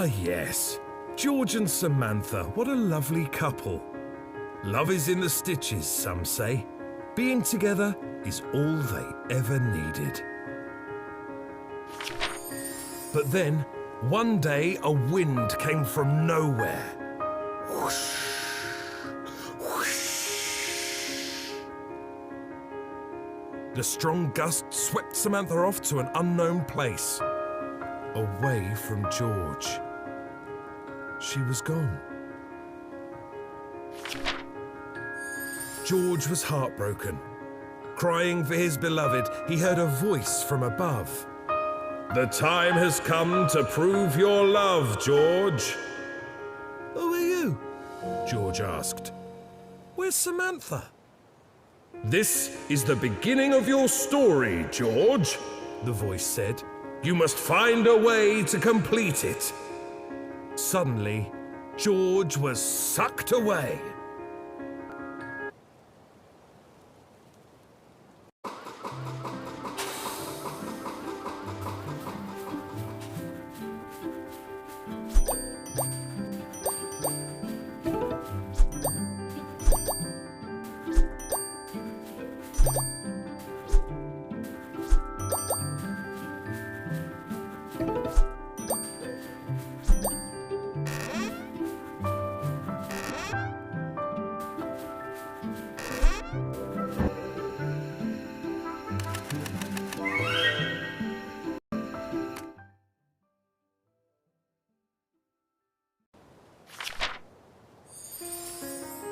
yes. George and Samantha, what a lovely couple. Love is in the stitches, some say. Being together is all they ever needed. But then, one day, a wind came from nowhere. Whoosh, whoosh. The strong gust swept Samantha off to an unknown place, away from George. She was gone. George was heartbroken. Crying for his beloved, he heard a voice from above. "The time has come to prove your love, George." "Who are you?" George asked. "Where's Samantha?" "This is the beginning of your story, George," the voice said. "You must find a way to complete it." Suddenly, George was sucked away.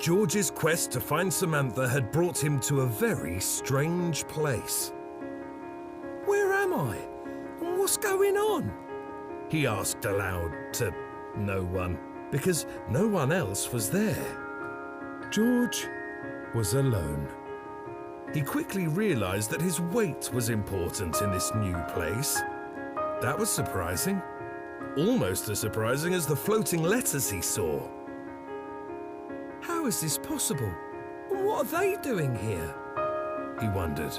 George's quest to find Samantha had brought him to a very strange place. "Where am I? And what's going on?" he asked aloud to no one, because no one else was there. George was alone. He quickly realized that his weight was important in this new place. That was surprising. Almost as surprising as the floating letters he saw. How is this possible? What are they doing here? He wondered.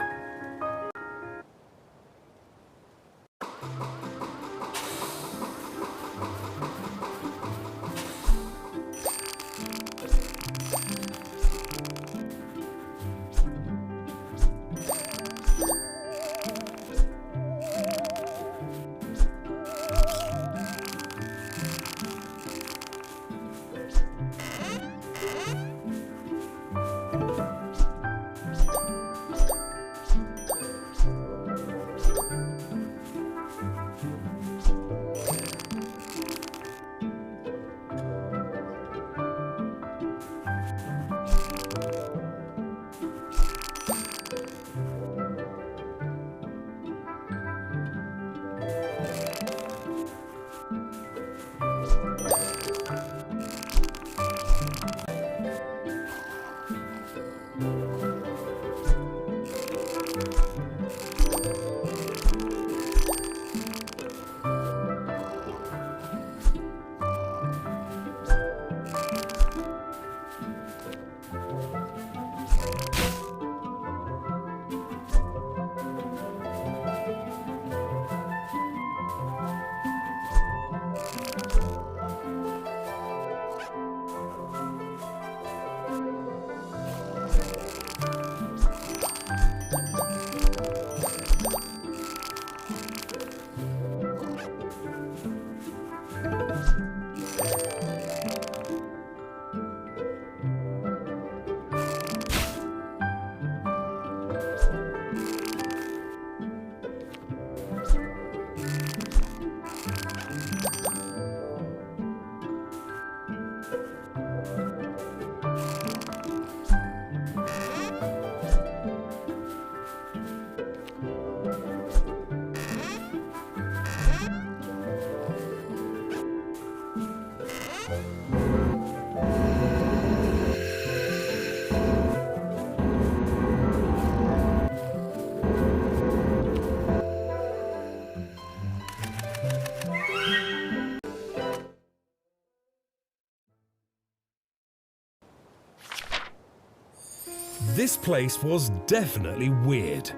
This place was definitely weird.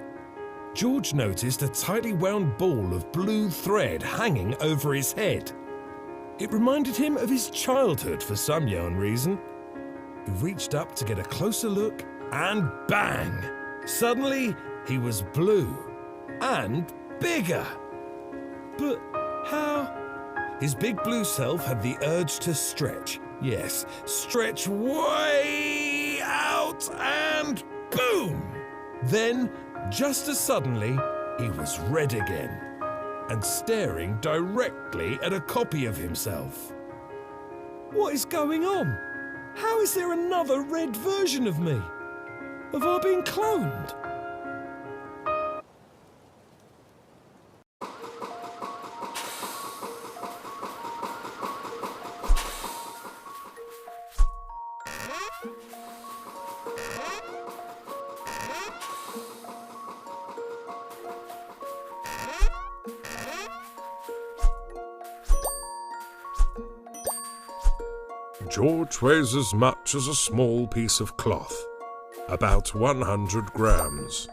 George noticed a tightly wound ball of blue thread hanging over his head. It reminded him of his childhood for some yarn reason. He reached up to get a closer look, and bang! Suddenly, he was blue and bigger. But how? His big blue self had the urge to stretch. Yes, stretch way out and boom! Then, just as suddenly, he was red again and staring directly at a copy of himself. What is going on? How is there another red version of me? Have I been cloned? George weighs as much as a small piece of cloth, about 100 grams.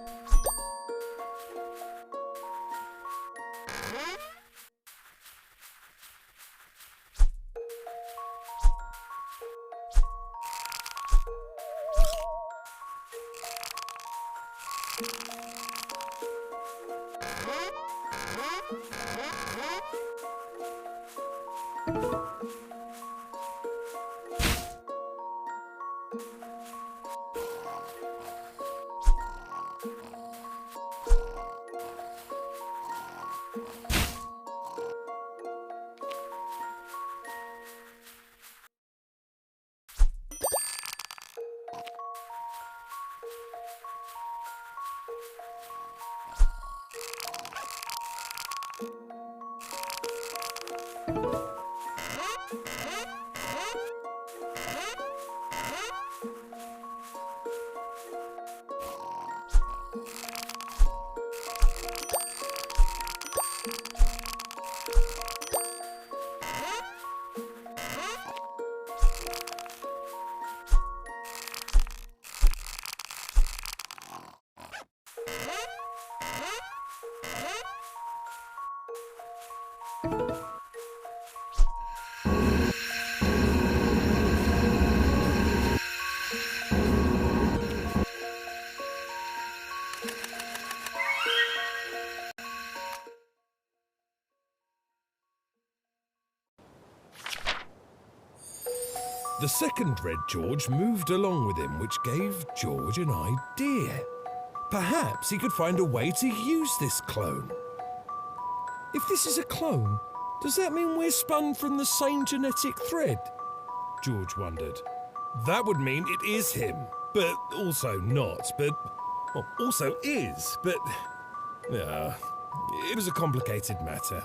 The second Red George moved along with him, which gave George an idea. Perhaps he could find a way to use this clone. If this is a clone, does that mean we're spun from the same genetic thread? George wondered. That would mean it is him, but also not, but well, also is, but it was a complicated matter.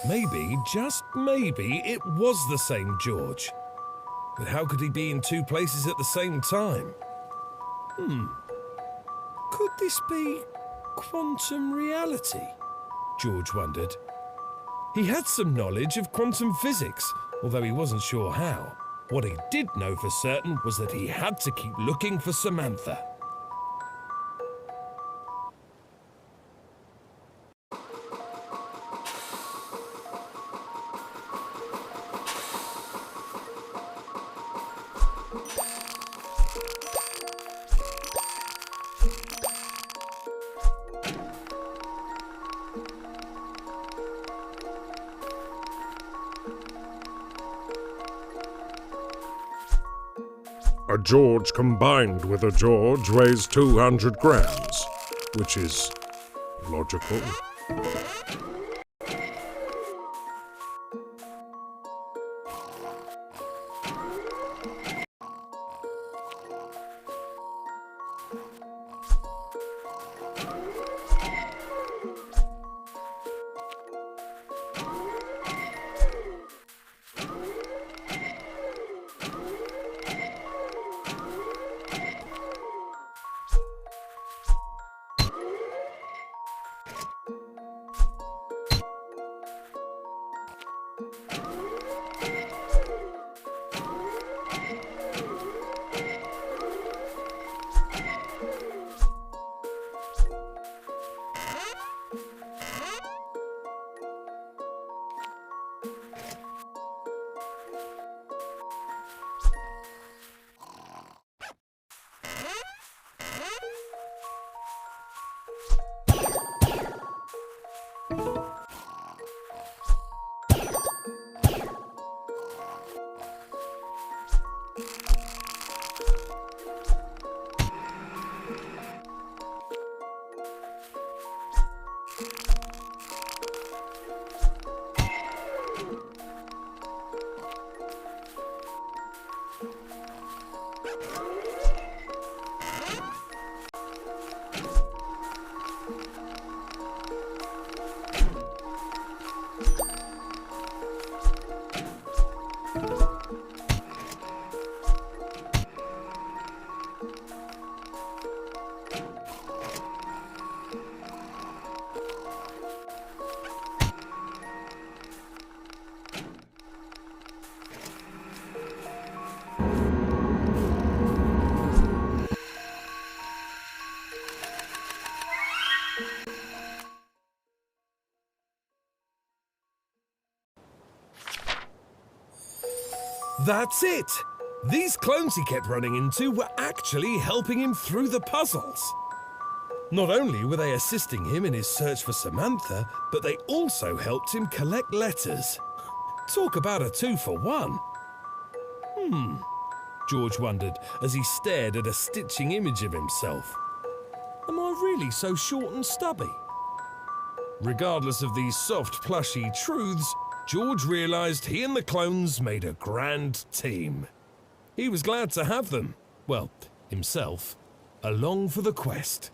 Maybe, just maybe, it was the same George. But how could he be in two places at the same time? Could this be quantum reality? George wondered. He had some knowledge of quantum physics, although he wasn't sure how. What he did know for certain was that he had to keep looking for Samantha. A George combined with a George weighs 200 grams, which is logical. That's it! These clones he kept running into were actually helping him through the puzzles. Not only were they assisting him in his search for Samantha, but they also helped him collect letters. Talk about a 2 for 1. George wondered as he stared at a stitching image of himself. Am I really so short and stubby? Regardless of these soft, plushy truths, George realised he and the clones made a grand team. He was glad to have them, well, himself, along for the quest.